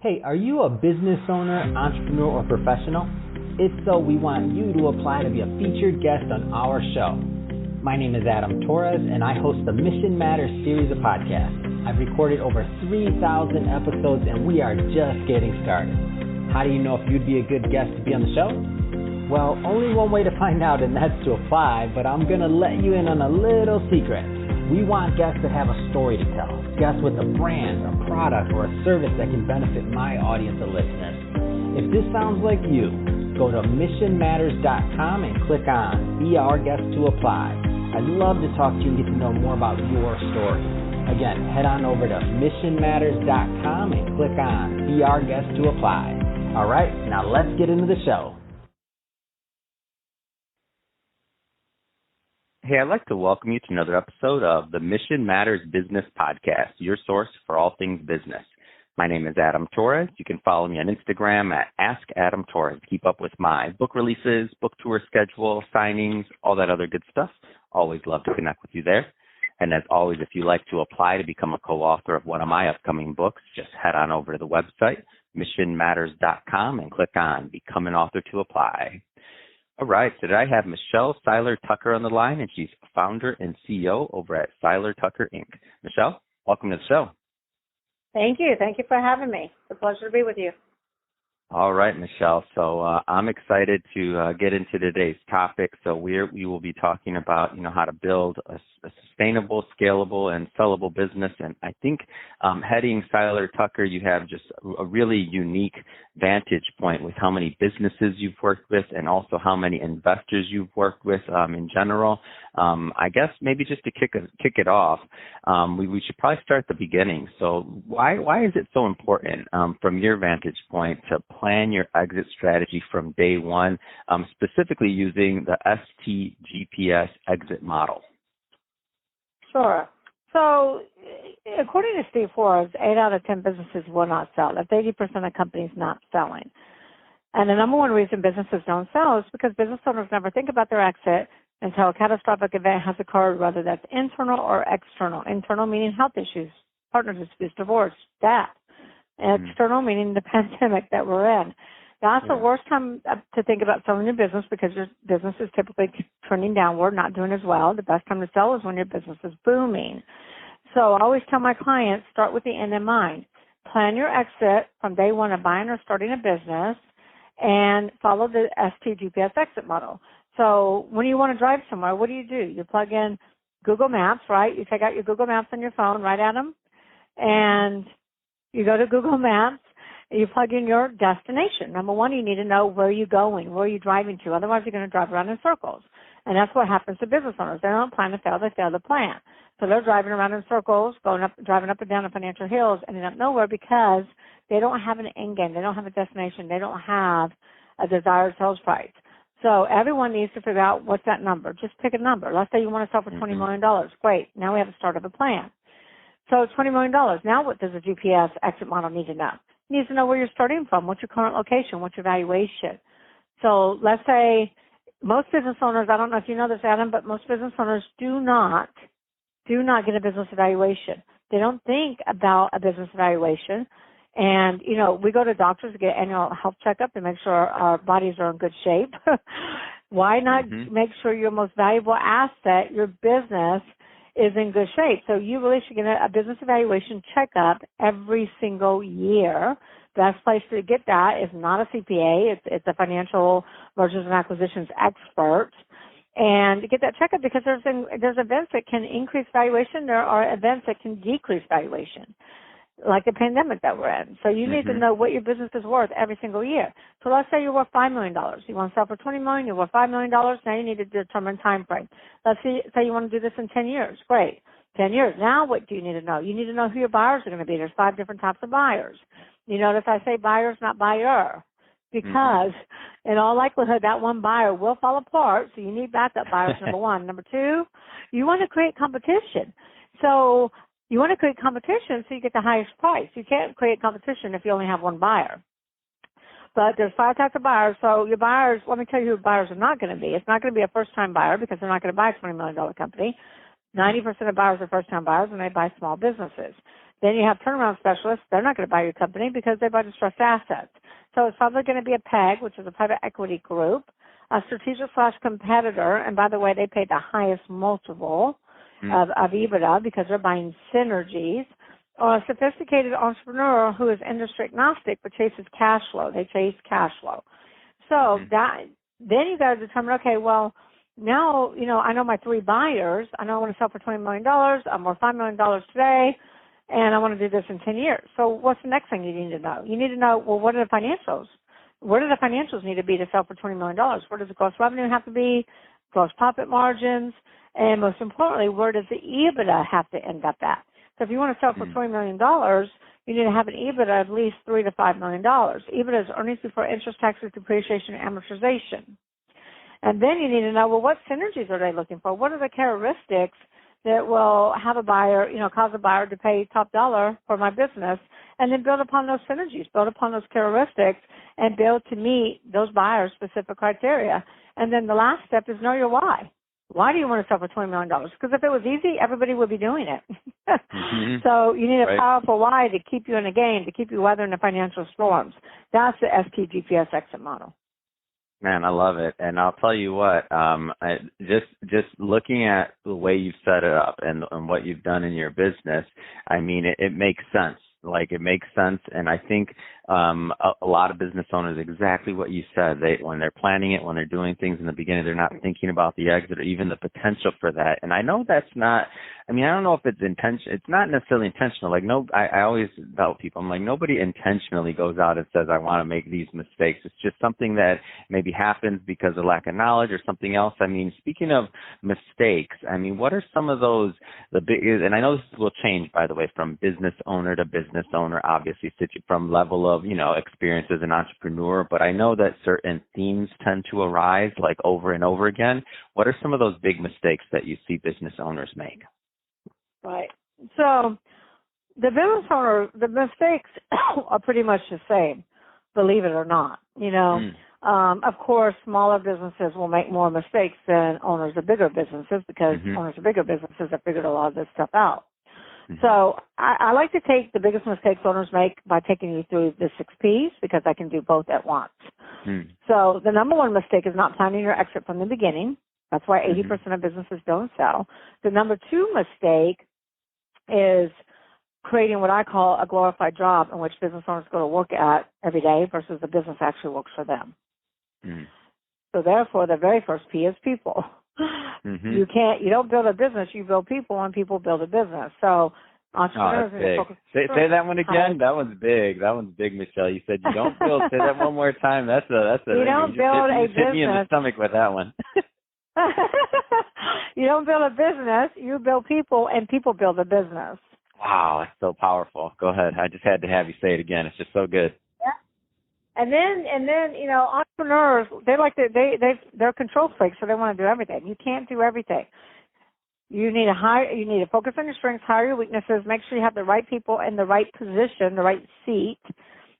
Hey, are you a business owner, entrepreneur, or professional? If so, we want you to apply to be a featured guest on our show. My name is Adam Torres, and I host the Mission Matters series of podcasts. I've recorded over 3,000 episodes, and we are just getting started. How do you know if you'd be a good guest to be on the show? Well, only one way to find out, and that's to apply, but I'm going to let you in on a little secret. We want guests that have a story to tell, guests with a brand, a product, or a service that can benefit my audience of listeners. If this sounds like you, go to missionmatters.com and click on Be Our Guest to apply. I'd love to talk to you and get to know more about your story. Again, head on over to missionmatters.com and click on Be Our Guest to apply. All right, now let's get into the show. Hey, I'd like to welcome you to another episode of the Mission Matters Business Podcast, your source for all things business. My name is Adam Torres. You can follow me on Instagram at AskAdamTorres. Keep up with my book releases, book tour schedule, signings, all that other good stuff. Always love to connect with you there. And as always, if you'd like to apply to become a co-author of one of my upcoming books, just head on over to the website, missionmatters.com, and click on Become an Author to apply. All right, today I have Michelle Seiler Tucker on the line, and she's founder and CEO over at Seiler Tucker Inc. Michelle, welcome to the show. Thank you. Thank you for having me. It's a pleasure to be with you. All right, Michelle. So I'm excited to get into today's topic. So we will be talking about, how to build a sustainable, scalable, and sellable business. And I think heading Seiler Tucker, you have just a really unique vantage point with how many businesses you've worked with and also how many investors you've worked with in general. I guess maybe just to kick it off, we should probably start at the beginning. So why is it so important from your vantage point to plan your exit strategy from day one, specifically using the STGPS exit model? Sure. So according to Steve Forbes, 8 out of 10 businesses will not sell. That's 80% of companies not selling. And the number one reason businesses don't sell is because business owners never think about their exit until a catastrophic event has occurred, whether that's internal or external. Internal meaning health issues, partner disputes, divorce, death. External meaning the pandemic that we're in. That's the worst time to think about selling your business because your business is typically trending downward, not doing as well. The best time to sell is when your business is booming. So I always tell my clients, start with the end in mind. Plan your exit from day one of buying or starting a business and follow the STGPS exit model. So when you want to drive somewhere, what do? You plug in Google Maps, right? You take out your Google Maps on your phone, right, Adam? And you go to Google Maps, you plug in your destination. Number one, you need to know where you're going, where you're driving to. Otherwise, you're going to drive around in circles. And that's what happens to business owners. They don't plan to fail, they fail to plan. So they're driving around in circles, driving up and down the financial hills, ending up nowhere because they don't have an end game. They don't have a destination. They don't have a desired sales price. So everyone needs to figure out what's that number. Just pick a number. Let's say you want to sell for $20 million. Great. Now we have to start of a plan. So it's $20 million. Now what does a GPS exit model need to know? It needs to know where you're starting from. What's your current location? What's your valuation? So let's say most business owners, I don't know if you know this, Adam, but most business owners do not get a business evaluation. They don't think about a business evaluation. And, we go to doctors to get annual health checkup to make sure our bodies are in good shape. Why not make sure your most valuable asset, your business, is in good shape? So you really should get a business evaluation checkup every single year. Best place to get that is not a CPA. It's a financial mergers and acquisitions expert. And get that checkup because there's events that can increase valuation. There are events that can decrease valuation, like the pandemic that we're in. So you need to know what your business is worth every single year. So let's say you're worth $5 million. You want to sell for $20 million, you're worth $5 million. Now you need to determine time frame. Let's say you want to do this in 10 years. Great. 10 years. Now what do you need to know? You need to know who your buyers are going to be. There's 5 different types of buyers. You notice I say buyers, not buyer, because in all likelihood that one buyer will fall apart. So you need backup buyers, number one. Number two, you want to create competition. So you want to create competition so you get the highest price. You can't create competition if you only have one buyer. But there's 5 types of buyers. So your buyers, let me tell you who buyers are not going to be. It's not going to be a first-time buyer because they're not going to buy a $20 million company. 90% of buyers are first-time buyers and they buy small businesses. Then you have turnaround specialists. They're not going to buy your company because they buy distressed assets. So it's probably going to be a PEG, which is a private equity group, a strategic/competitor, and by the way, they pay the highest multiple of EBITDA because they're buying synergies, or a sophisticated entrepreneur who is industry agnostic but chases cash flow. They chase cash flow. So then you got to determine, okay, well, now, I know my 3 buyers. I know I want to sell for $20 million. I'm worth $5 million today, and I want to do this in 10 years. So what's the next thing you need to know? You need to know, well, what are the financials? Where do the financials need to be to sell for $20 million? Where does the gross revenue have to be, gross profit margins, and most importantly, where does the EBITDA have to end up at? So if you want to sell for $20 million, you need to have an EBITDA of at least $3 to $5 million. EBITDA is earnings before interest, taxes, depreciation, and amortization. And then you need to know, well, what synergies are they looking for? What are the characteristics that will have a buyer, cause a buyer to pay top dollar for my business? And then build upon those synergies, build upon those characteristics, and build to meet those buyers' specific criteria. And then the last step is know your why. Why do you want to sell for $20 million? Because if it was easy, everybody would be doing it. So you need a powerful why to keep you in the game, to keep you weathering the financial storms. That's the STGPS exit model. Man, I love it. And I'll tell you what, just looking at the way you've set it up and what you've done in your business, I mean, it makes sense. Like, it makes sense. And I think a lot of business owners, exactly what you said, when they're planning it, when they're doing things in the beginning, they're not thinking about the exit or even the potential for that. And I know that's not, I don't know if it's intentional. It's not necessarily intentional. Like, I always tell people, I'm like, nobody intentionally goes out and says, I want to make these mistakes. It's just something that maybe happens because of lack of knowledge or something else. Speaking of mistakes, what are some of those, the big, and I know this will change, by the way, from business owner to business owner, obviously, from level of, experience as an entrepreneur, but I know that certain themes tend to arise like over and over again. What are some of those big mistakes that you see business owners make? Right. So the business owner, the mistakes are pretty much the same, believe it or not. Of course, smaller businesses will make more mistakes than owners of bigger businesses because owners of bigger businesses have figured a lot of this stuff out. So I like to take the biggest mistakes owners make by taking you through the 6 Ps because I can do both at once. So the number one mistake is not planning your exit from the beginning. That's why 80% of businesses don't sell. The number 2 mistake is creating what I call a glorified job in which business owners go to work at every day versus the business actually works for them. So therefore, the very first P is people. You don't build a business, you build people, and people build a business. So entrepreneurs say that one again. That one's big. That one's big, Michelle. You said you don't build. Say that one more time. That's a. You don't build a business. Hit me in the stomach with that one. You don't build a business. You build people, and people build a business. Wow, that's so powerful. Go ahead. I just had to have you say it again. It's just so good. And then, entrepreneurs, they're control freaks, so they want to do everything. You can't do everything. You need to focus on your strengths, hire your weaknesses, make sure you have the right people in the right position, the right seat.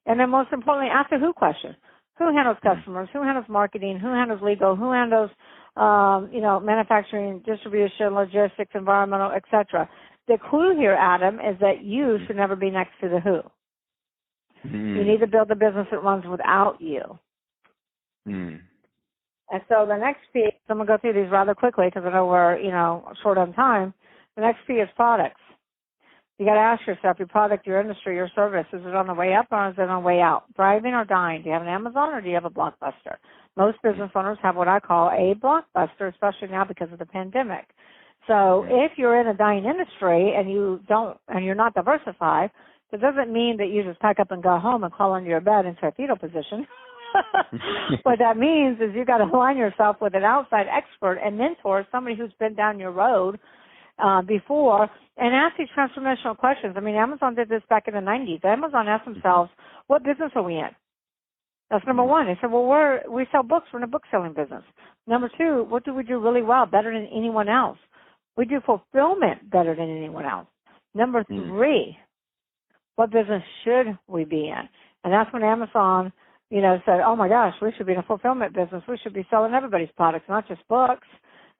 And then most importantly, ask the who question. Who handles customers? Who handles marketing? Who handles legal? Who handles, manufacturing, distribution, logistics, environmental, etc. The clue here, Adam, is that you should never be next to the who. You need to build a business that runs without you. And so the next P, so I'm going to go through these rather quickly because I know we're, short on time. The next P is products. You got to ask yourself, your product, your industry, your service, is it on the way up or is it on the way out? Thriving or dying? Do you have an Amazon or do you have a Blockbuster? Most business owners have what I call a Blockbuster, especially now because of the pandemic. So if you're in a dying industry and you're not diversified, it doesn't mean that you just pack up and go home and crawl under your bed into a fetal position. What that means is you got to align yourself with an outside expert and mentor, somebody who's been down your road before, and ask these transformational questions. Amazon did this back in the 90s. Amazon asked themselves, what business are we in? That's number one. They said, well, we sell books. We're in a book-selling business. Number 2, what do we do really well, better than anyone else? We do fulfillment better than anyone else. Number 3, what business should we be in? And that's when Amazon, said, oh, my gosh, we should be in a fulfillment business. We should be selling everybody's products, not just books.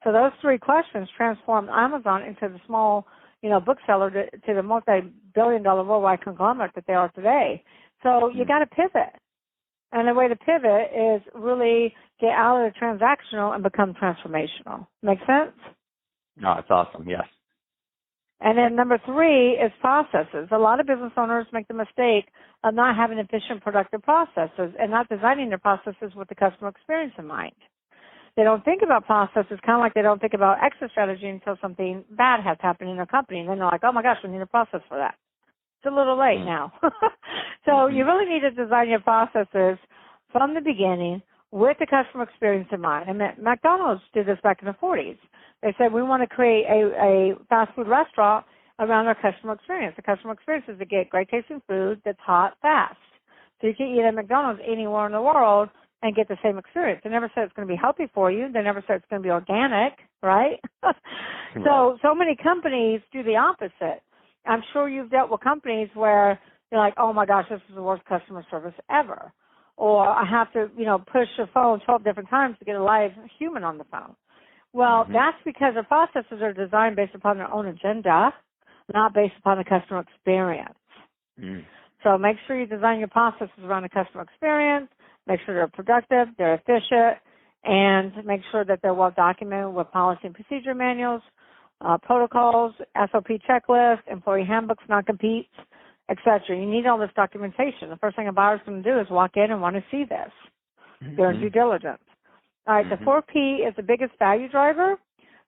So those 3 questions transformed Amazon into the small, bookseller to the multi-billion-dollar worldwide conglomerate that they are today. So you got to pivot. And the way to pivot is really get out of the transactional and become transformational. Make sense? No, it's awesome. Yes. And then number 3 is processes. A lot of business owners make the mistake of not having efficient, productive processes and not designing their processes with the customer experience in mind. They don't think about processes kind of like they don't think about exit strategy until something bad has happened in their company. And then they're like, oh, my gosh, we need a process for that. It's a little late now. So you really need to design your processes from the beginning with the customer experience in mind. And McDonald's did this back in the 40s. They said, we want to create a fast food restaurant around our customer experience. The customer experience is to get great tasting food that's hot, fast. So you can eat at McDonald's anywhere in the world and get the same experience. They never said it's going to be healthy for you. They never said it's going to be organic, right? So many companies do the opposite. I'm sure you've dealt with companies where you're like, oh, my gosh, this is the worst customer service ever. Or I have to, push the phone 12 different times to get a live human on the phone. Well, that's because the processes are designed based upon their own agenda, not based upon the customer experience. So make sure you design your processes around the customer experience, make sure they're productive, they're efficient, and make sure that they're well documented with policy and procedure manuals, protocols, SOP checklists, employee handbooks, non-competes, etc. You need all this documentation. The first thing a buyer's going to do is walk in and want to see this. Their due diligence. All right, the 4P is the biggest value driver.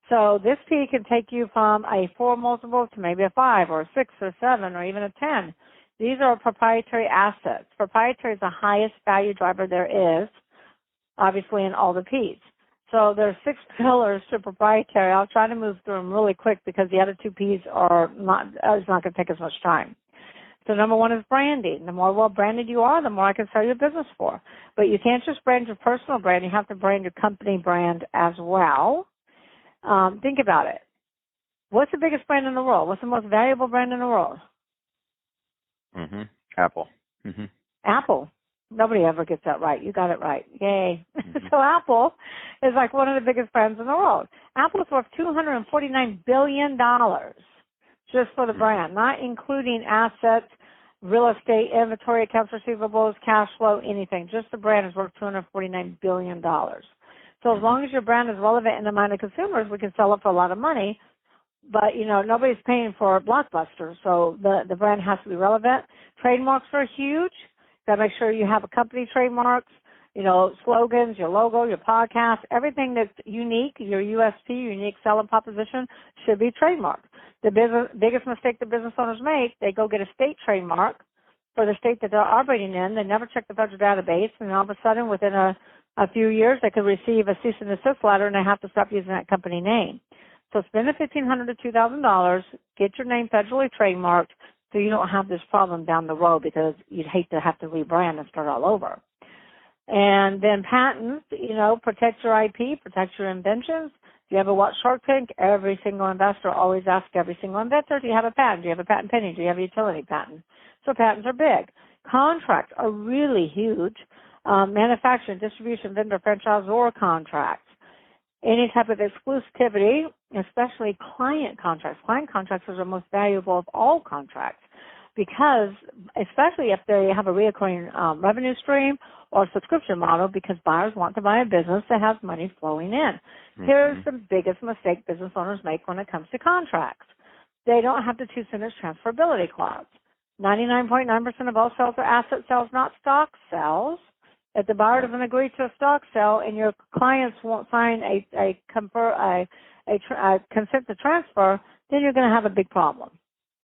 So this P can take you from a 4 multiple to maybe a 5 or a 6 or a 7 or even a 10. These are proprietary assets. Proprietary is the highest value driver there is, obviously, in all the Ps. So there are 6 pillars to proprietary. I'll try to move through them really quick because the other 2 Ps it's not going to take as much time. So number 1 is branding. The more well-branded you are, the more I can sell your business for. But you can't just brand your personal brand. You have to brand your company brand as well. Think about it. What's the biggest brand in the world? What's the most valuable brand in the world? Apple. Apple. Nobody ever gets that right. You got it right. Yay. So Apple is like one of the biggest brands in the world. Apple's worth $249 billion just for the brand, not including assets, real estate, inventory, accounts receivables, cash flow, anything. Just the brand is worth $249 billion. So as long as your brand is relevant in the mind of consumers, we can sell it for a lot of money. But, nobody's paying for Blockbuster, so the brand has to be relevant. Trademarks are huge. Got to make sure you have a company trademarks, slogans, your logo, your podcast, everything that's unique, your USP, your unique selling proposition should be trademarked. The biggest mistake the business owners make, they go get a state trademark for the state that they're operating in. They never check the federal database, and all of a sudden, within a few years, they could receive a cease and desist letter, and they have to stop using that company name. So spend the $1,500 to $2,000, get your name federally trademarked so you don't have this problem down the road because you'd hate to have to rebrand and start all over. And then patents, protect your IP, protect your inventions. If you ever watch Shark Tank, every single investor always asks every single investor, do you have a patent? Do you have a patent pending? Do you have a utility patent? So patents are big. Contracts are really huge. Manufacturing, distribution, vendor, franchisor contracts. Any type of exclusivity, especially client contracts. Client contracts are the most valuable of all contracts because, especially if they have a recurring revenue stream or subscription model, because buyers want to buy a business that has money flowing in. Here's the biggest mistake business owners make when it comes to contracts. They don't have the 2-sentence transferability clause. 99.9% of all sales are asset sales, not stock sales. If the buyer doesn't agree to a stock sale and your clients won't sign a consent to transfer, then you're going to have a big problem.